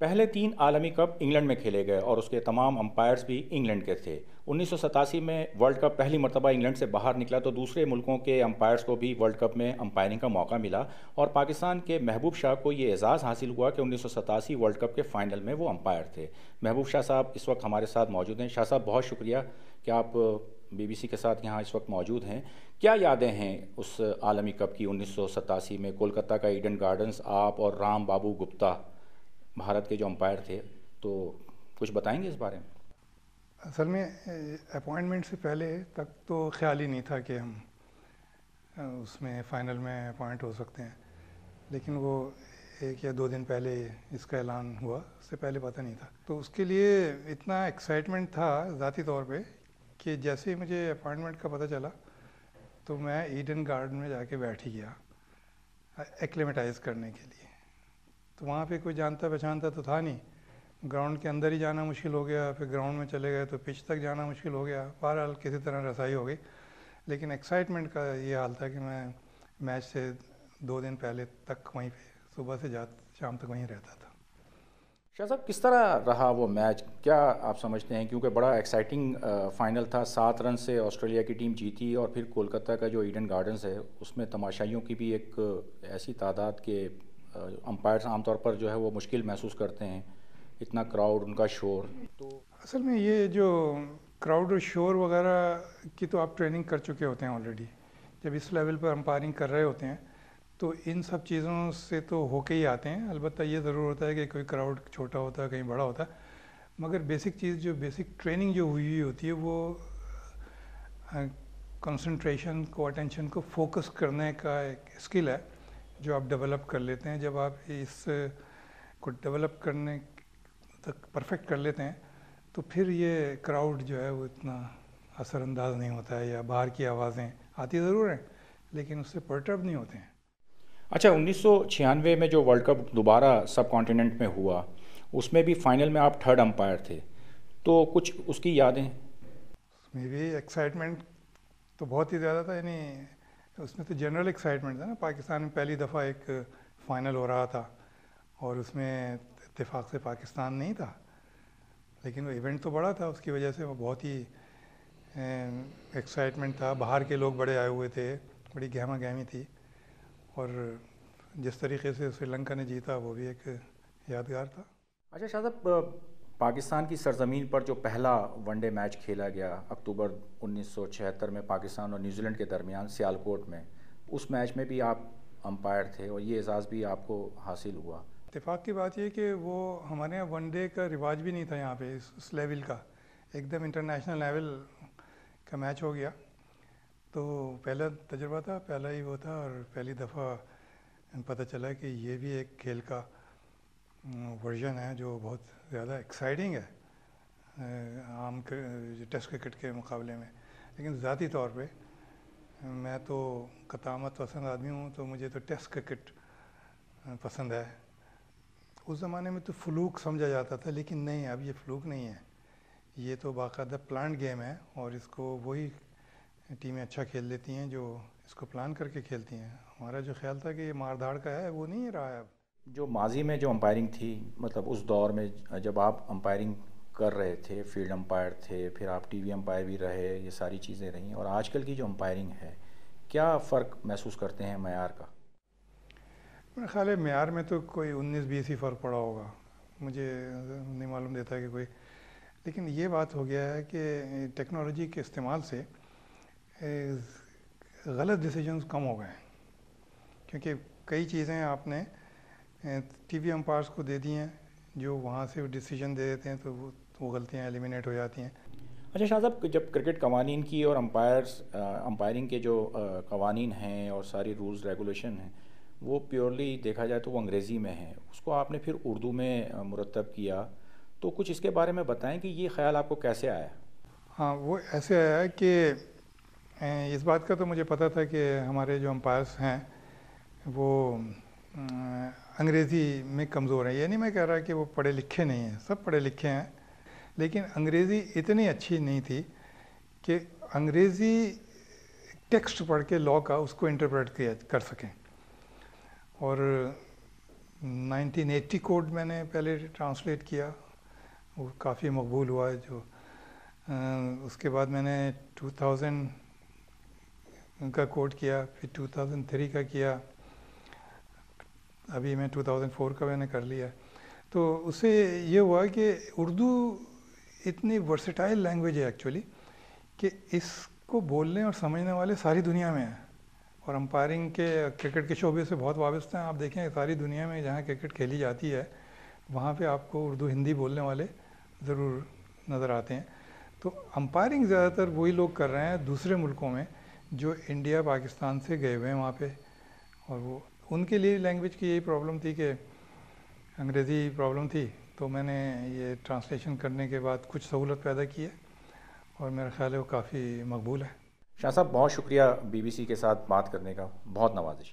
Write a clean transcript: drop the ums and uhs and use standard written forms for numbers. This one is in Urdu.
پہلے 3 عالمی کپ انگلینڈ میں کھیلے گئے اور اس کے تمام امپائرز بھی انگلینڈ کے تھے۔ 1987 میں ورلڈ کپ پہلی مرتبہ انگلینڈ سے باہر نکلا تو دوسرے ملکوں کے امپائرز کو بھی ورلڈ کپ میں امپائرنگ کا موقع ملا، اور پاکستان کے محبوب شاہ کو یہ اعزاز حاصل ہوا کہ 1987 ورلڈ کپ کے فائنل میں وہ امپائر تھے۔ محبوب شاہ صاحب اس وقت ہمارے ساتھ موجود ہیں۔ شاہ صاحب، بہت شکریہ کہ آپ BBC کے ساتھ یہاں اس وقت موجود ہیں۔ کیا یادیں ہیں اس عالمی کپ کی 1987 میں؟ کولکتہ کا ایڈن گارڈنز، آپ اور رام بابو گپتا بھارت کے جو امپائر تھے، تو کچھ بتائیں گے اس بارے میں؟ اصل میں اپوائنٹمنٹ سے پہلے تک تو خیال ہی نہیں تھا کہ ہم اس میں فائنل میں اپوائنٹ ہو سکتے ہیں، لیکن وہ 1 یا 2 دن پہلے اس کا اعلان ہوا، اس سے پہلے پتہ نہیں تھا۔ تو اس کے لیے اتنا ایکسائٹمنٹ تھا ذاتی طور پہ کہ جیسے ہی مجھے اپوائنٹمنٹ کا پتہ چلا تو میں ایڈن گارڈن میں جا کے بیٹھ ہی گیا ایکلیمیٹائز کرنے کے لیے۔ تو وہاں پہ کوئی جانتا پہچانتا تو تھا نہیں، گراؤنڈ کے اندر ہی جانا مشکل ہو گیا، پھر گراؤنڈ میں چلے گئے تو پچ تک جانا مشکل ہو گیا۔ بہرحال کسی طرح رسائی ہو گئی، لیکن ایکسائٹمنٹ کا یہ حال تھا کہ میں میچ سے 2 دن پہلے تک وہیں پہ صبح سے شام تک وہیں رہتا تھا۔ شاہ صاحب، کس طرح رہا وہ میچ؟ کیا آپ سمجھتے ہیں؟ کیونکہ بڑا ایکسائٹنگ فائنل تھا، 7 رن سے آسٹریلیا کی ٹیم جیتی، اور پھر کولکتہ کا جو ایڈن گارڈنز ہے اس میں تماشائیوں کی بھی ایک ایسی تعداد کہ امپائرز عام طور پر جو ہے وہ مشکل محسوس کرتے ہیں، اتنا کراؤڈ، ان کا شور۔ تو اصل میں یہ جو کراؤڈ اور شور وغیرہ کی تو آپ ٹریننگ کر چکے ہوتے ہیں آلریڈی، جب اس لیول پر امپائرنگ کر رہے ہوتے ہیں تو ان سب چیزوں سے تو ہو کے ہی آتے ہیں۔ البتہ یہ ضرور ہوتا ہے کہ کوئی کراؤڈ چھوٹا ہوتا ہے، کہیں بڑا ہوتا ہے، مگر بیسک چیز جو بیسک ٹریننگ جو ہوئی ہوتی ہے وہ کنسنٹریشن کو، اٹینشن کو فوکس کرنے کا ایک اسکل ہے جو آپ ڈیولپ کر لیتے ہیں۔ جب آپ اس کو ڈیولپ کرنے تک پرفیکٹ کر لیتے ہیں تو پھر یہ کراؤڈ جو ہے وہ اتنا اثر انداز نہیں ہوتا ہے، یا باہر کی آوازیں آتی ضرور ہیں لیکن اس سے پرٹرب نہیں ہوتے ہیں۔ اچھا، 1996 میں جو ورلڈ کپ دوبارہ سب کانٹیننٹ میں ہوا، اس میں بھی فائنل میں آپ 3rd امپائر تھے، تو کچھ اس کی یادیں؟ اس میں بھی ایکسائٹمنٹ تو بہت ہی زیادہ تھا، یعنی اس میں تو جنرل ایکسائٹمنٹ تھا نا۔ پاکستان میں پہلی دفعہ ایک فائنل ہو رہا تھا اور اس میں اتفاق سے پاکستان نہیں تھا، لیکن وہ ایونٹ تو بڑا تھا، اس کی وجہ سے وہ بہت ہی ایکسائٹمنٹ تھا۔ باہر کے لوگ بڑے آئے ہوئے تھے، بڑی گہما گہمی تھی، اور جس طریقے سے سری لنکا نے جیتا وہ بھی ایک یادگار تھا۔ اچھا شاہ صاحب، پاکستان کی سرزمین پر جو پہلا ون ڈے میچ کھیلا گیا اکتوبر 1976 میں پاکستان اور نیوزی لینڈ کے درمیان سیالکوٹ میں، اس میچ میں بھی آپ امپائر تھے اور یہ اعزاز بھی آپ کو حاصل ہوا۔ اتفاق کی بات یہ کہ وہ ہمارے یہاں ون ڈے کا رواج بھی نہیں تھا یہاں پہ، اس لیول کا ایک دم انٹرنیشنل لیول کا میچ ہو گیا، تو پہلا تجربہ تھا، پہلا ہی وہ تھا، اور پہلی دفعہ پتہ چلا کہ یہ بھی ایک کھیل کا ورژن ہے جو بہت زیادہ ایکسائٹنگ ہے عام ٹیسٹ کرکٹ کے مقابلے میں۔ لیکن ذاتی طور پہ میں تو قطامت پسند آدمی ہوں، تو مجھے تو ٹیسٹ کرکٹ پسند ہے۔ اس زمانے میں تو فلوک سمجھا جاتا تھا، لیکن نہیں، اب یہ فلوک نہیں ہے، یہ تو باقاعدہ پلانڈ گیم ہے، اور اس کو وہی ٹیمیں اچھا کھیل لیتی ہیں جو اس کو پلان کر کے کھیلتی ہیں۔ ہمارا جو خیال تھا کہ یہ مار دھاڑ کا ہے، وہ نہیں رہا ہے اب۔ جو ماضی میں جو امپائرنگ تھی، مطلب اس دور میں جب آپ امپائرنگ کر رہے تھے، فیلڈ امپائر تھے، پھر آپ ٹی وی امپائر بھی رہے، یہ ساری چیزیں رہیں، اور آج کل کی جو امپائرنگ ہے، کیا فرق محسوس کرتے ہیں معیار کا؟ میرا خیال ہے معیار میں تو کوئی 19-20 ہی فرق پڑا ہوگا، مجھے نہیں معلوم دیتا کہ کوئی، لیکن یہ بات ہو گیا ہے کہ ٹیکنالوجی کے استعمال سے غلط ڈیسیجنز کم ہو گئے ہیں، کیونکہ کئی چیزیں آپ نے ٹی وی امپائرس کو دے دی ہیں جو وہاں سے ڈیسیجن دے دیتے ہیں، تو وہ غلطیاں ایلیمینیٹ ہو جاتی ہیں۔ اچھا شاہ صاحب، جب کرکٹ قوانین کی اور امپائرنگ کے جو قوانین ہیں اور ساری رولز ریگولیشن ہیں، وہ پیورلی دیکھا جائے تو وہ انگریزی میں ہیں، اس کو آپ نے پھر اردو میں مرتب کیا، تو کچھ اس کے بارے میں بتائیں کہ یہ خیال آپ کو کیسے آیا؟ ہاں، وہ ایسے آیا کہ اس بات کا تو مجھے پتہ تھا کہ ہمارے جو امپائرس ہیں وہ انگریزی میں کمزور ہیں۔ یہ نہیں میں کہہ رہا کہ وہ پڑھے لکھے نہیں ہیں، سب پڑھے لکھے ہیں، لیکن انگریزی اتنی اچھی نہیں تھی کہ انگریزی ٹیکسٹ پڑھ کے لاء کا اس کو انٹرپریٹ کر سکیں، اور 1980 کوڈ میں نے پہلے ٹرانسلیٹ کیا، وہ کافی مقبول ہوا ہے جو اس کے بعد میں نے 2000 کا کوڈ کیا، پھر 2003 کا کیا، ابھی میں 2004 کا میں نے کر لیا. تو اس سے یہ ہوا کہ اردو اتنی ورسٹائل لینگویج ہے ایکچولی کہ اس کو بولنے اور سمجھنے والے ساری دنیا میں ہیں، اور امپائرنگ کے کرکٹ کے شعبے سے بہت وابستہ ہیں. آپ دیکھیں ساری دنیا میں جہاں کرکٹ کھیلی جاتی ہے وہاں پہ آپ کو اردو ہندی بولنے والے ضرور نظر آتے ہیں. تو امپائرنگ زیادہ تر وہی لوگ کر رہے ہیں دوسرے ملکوں میں جو انڈیا پاکستان سے گئے ہوئے ہیں وہاں پہ، اور وہ ان کے لیے لینگویج کی یہی پرابلم تھی کہ انگریزی پرابلم تھی. تو میں نے یہ ٹرانسلیشن کرنے کے بعد کچھ سہولت پیدا کی ہے، اور میرا خیال ہے وہ کافی مقبول ہے. شاہ صاحب بہت شکریہ BBC کے ساتھ بات کرنے کا، بہت نوازش.